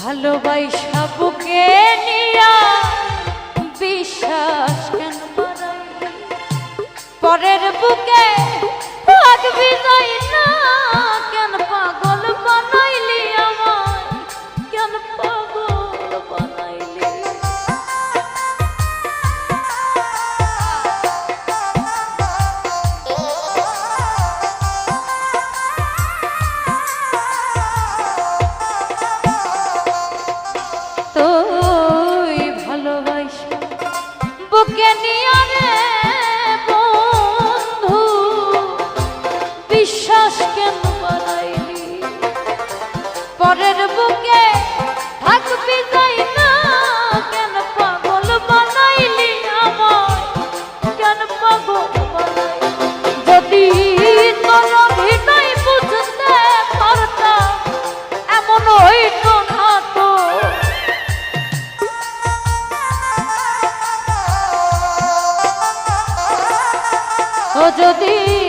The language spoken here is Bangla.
ভালোবাসা বুকে নিয়া বিশ্বাস কেন বাড়াইলি পরের বুকে থাকবি যাই না কেন পাগল বানাইলি আমায় কেন পাগল বানাইলি বুকে নিয়া রে বন্ধু বিশ্বাস কেন বাড়াইলি পরের বুকে থাকবি যাই না কেন পাগল বানাইলি আমায় কেন পাগল বানাইলি যদি তোর হৃদয় বুঝতে পারতাম এমন হইতো না তো ও যদি